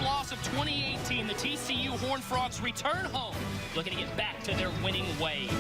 loss of 2018, the TCU Horned Frogs return home, looking to get back to their winning ways.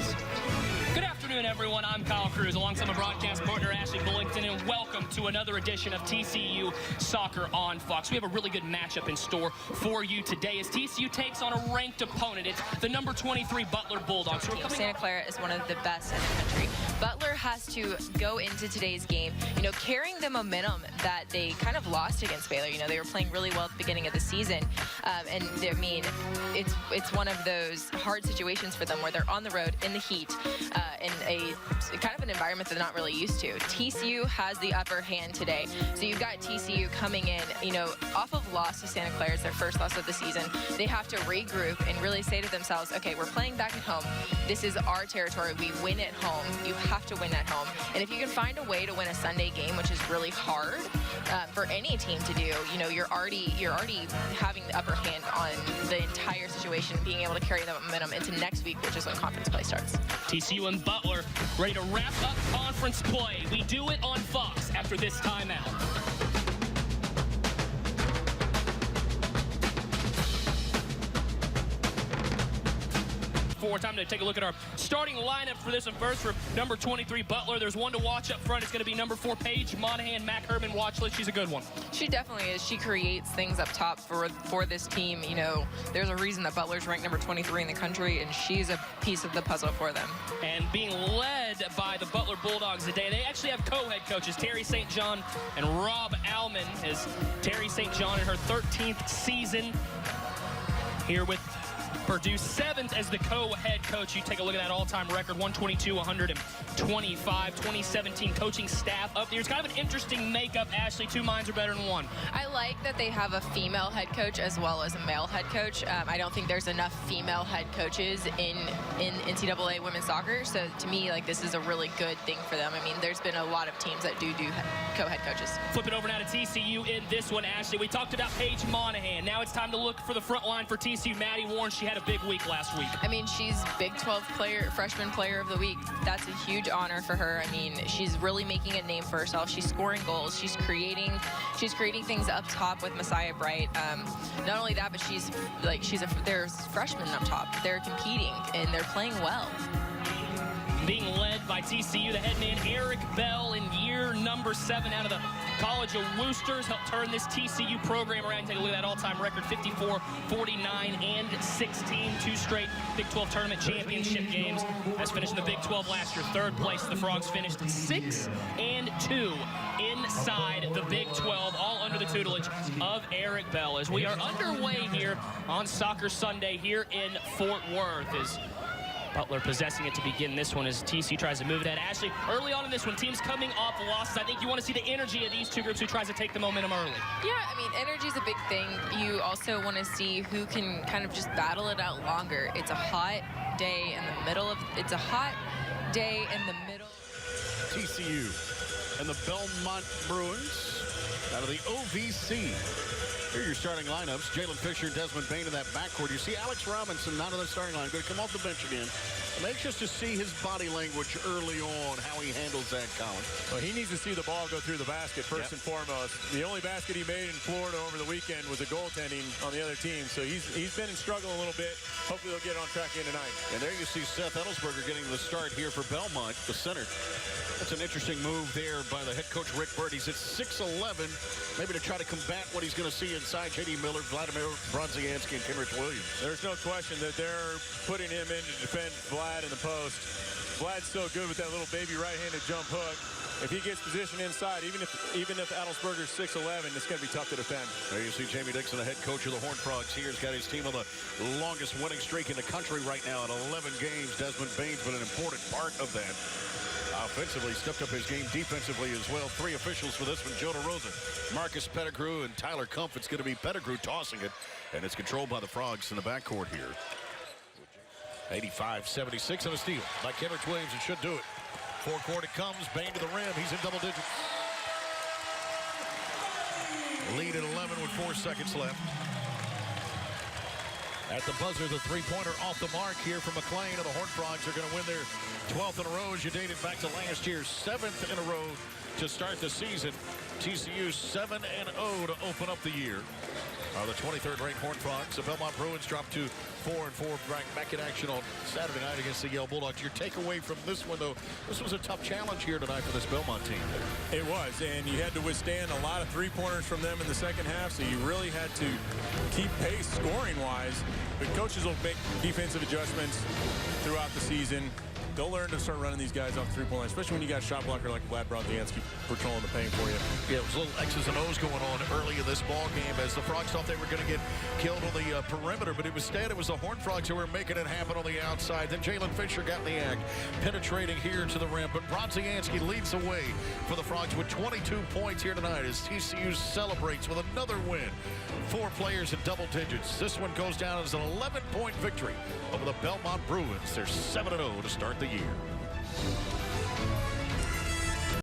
Good afternoon, everyone. I'm Kyle Cruz, alongside my broadcast partner, Ashley Bullington, and welcome to another edition of TCU Soccer on Fox. We have a really good matchup in store for you today as TCU takes on a ranked opponent. It's the number 23 Butler Bulldogs. Santa Clara is one of the best in the country. Butler has to go into today's game, carrying the momentum that they kind of lost against Baylor. They were playing really well at the beginning of the season, and I mean, it's one of those hard situations for them where they're on the road in the heat, in a kind of an environment they're not really used to. TCU has the upper hand today, so you've got TCU coming in, off of loss to Santa Clara. It's their first loss of the season. They have to regroup and really say to themselves, okay, we're playing back at home. This is our territory. We win at home. You have to win at home. And if you can find a way to win a Sunday game, which is really hard for any team to do, you're already having the upper hand on the entire situation, being able to carry that momentum into next week, which is when conference play starts. TCU and Butler ready to wrap up conference play. We do it on Fox after this timeout. Time to take a look at our starting lineup for this one. First, for number 23 Butler, there's one to watch up front. It's going to be number 4 Paige Monahan. Mac Herman watch list. She's a good one. She definitely is. She creates things up top for this team. There's a reason that Butler's ranked number 23 in the country, and she's a piece of the puzzle for them. And being led by the Butler Bulldogs today, they actually have co-head coaches Terry St. John and Rob Alman, as Terry St. John in her 13th season here with Purdue, 7th as the co-head coach. You take a look at that all-time record, 122, 125, 2017 coaching staff up there. It's kind of an interesting makeup, Ashley. Two minds are better than one. I like that they have a female head coach as well as a male head coach. I don't think there's enough female head coaches in NCAA women's soccer. So to me, this is a really good thing for them. I mean, there's been a lot of teams that do co-head coaches. Flip it over now to TCU in this one, Ashley. We talked about Paige Monahan. Now it's time to look for the front line for TCU. Maddie Warren, she had a big week last week. I mean, she's Big 12 freshman player of the week. That's a huge honor for her. I mean, she's really making a name for herself. She's scoring goals. She's creating things up top with Messiah Bright. Not only that, but there's freshmen up top. They're competing and they're playing well. Being led by TCU, the head man Eric Bell in year number 7 out of the College of Woosters, helped turn this TCU program around. Take a look at that all-time record, 54, 49, and 16. 2 straight Big 12 tournament championship games. Has finished in the Big 12 last year. 3rd place. The Frogs finished 6-2 inside the Big 12, all under the tutelage of Eric Bell. As we are underway here on Soccer Sunday here in Fort Worth, as Butler possessing it to begin this one as TCU tries to move it ahead. Ashley, early on in this one, teams coming off losses. I think you want to see the energy of these two groups who tries to take the momentum early. Yeah, I mean, energy is a big thing. You also want to see who can kind of just battle it out longer. It's a hot day in the middle of, TCU and the Belmont Bruins out of the OVC. Here are your starting lineups. Jalen Fisher, Desmond Bain in that backcourt. You see Alex Robinson not in the starting line. Going to come off the bench again. I'm anxious to see his body language early on, how he handles that, Colin. Well, he needs to see the ball go through the basket first and foremost. The only basket he made in Florida over the weekend was a goaltending on the other team. So he's been in struggle a little bit. Hopefully they'll get on track again tonight. And there you see Seth Edelsberger getting the start here for Belmont, the center. That's an interesting move there by the head coach, Rick Byrd. He's at 6'11", maybe to try to combat what he's going to see inside J.D. Miller, Vladimir Bronziansky, and Kenrich Williams. There's no question that they're putting him in to defend Vlad in the post. Vlad's so good with that little baby right-handed jump hook. If he gets positioned inside, even if Adelsberger's 6'11", it's going to be tough to defend. There you see Jamie Dixon, the head coach of the Horned Frogs. He's got his team on the longest winning streak in the country right now at 11 games. Desmond Bain's been an important part of that. Offensively, stepped up his game defensively as well. 3 officials for this one, Joe DeRosa, Marcus Pettigrew, and Tyler Kumpf. It's going to be Pettigrew tossing it, and it's controlled by the Frogs in the backcourt here. 85-76 on a steal by Kenrich Williams, and should do it. Forecourt it comes, Bain to the rim. He's in double digits. Lead at 11 with 4 seconds left. At the buzzer, the three-pointer off the mark here from McLean, and the Horned Frogs are going to win their 12th in a row as you date it back to last year's 7th in a row to start the season. TCU 7-0 to open up the year. The 23rd ranked Horned Frogs. The Belmont Bruins dropped to 4-4, back in action on Saturday night against the Yale Bulldogs. Your takeaway from this one, though, this was a tough challenge here tonight for this Belmont team. It was, and you had to withstand a lot of three-pointers from them in the second half, so you really had to keep pace scoring-wise. But coaches will make defensive adjustments throughout the season. They'll learn to start running these guys off the three-point line, especially when you got a shot blocker like Vlad Bronzianski patrolling the paint for you. Yeah, it was little X's and O's going on early in this ball game as the Frogs thought they were going to get killed on the perimeter, but instead it was the Horned Frogs who were making it happen on the outside. Then Jalen Fisher got in the act, penetrating here to the rim, but Bronzianski leads the way for the Frogs with 22 points here tonight as TCU celebrates with another win. 4 players in double digits. This one goes down as an 11-point victory over the Belmont Bruins. They're 7-0 to start the year.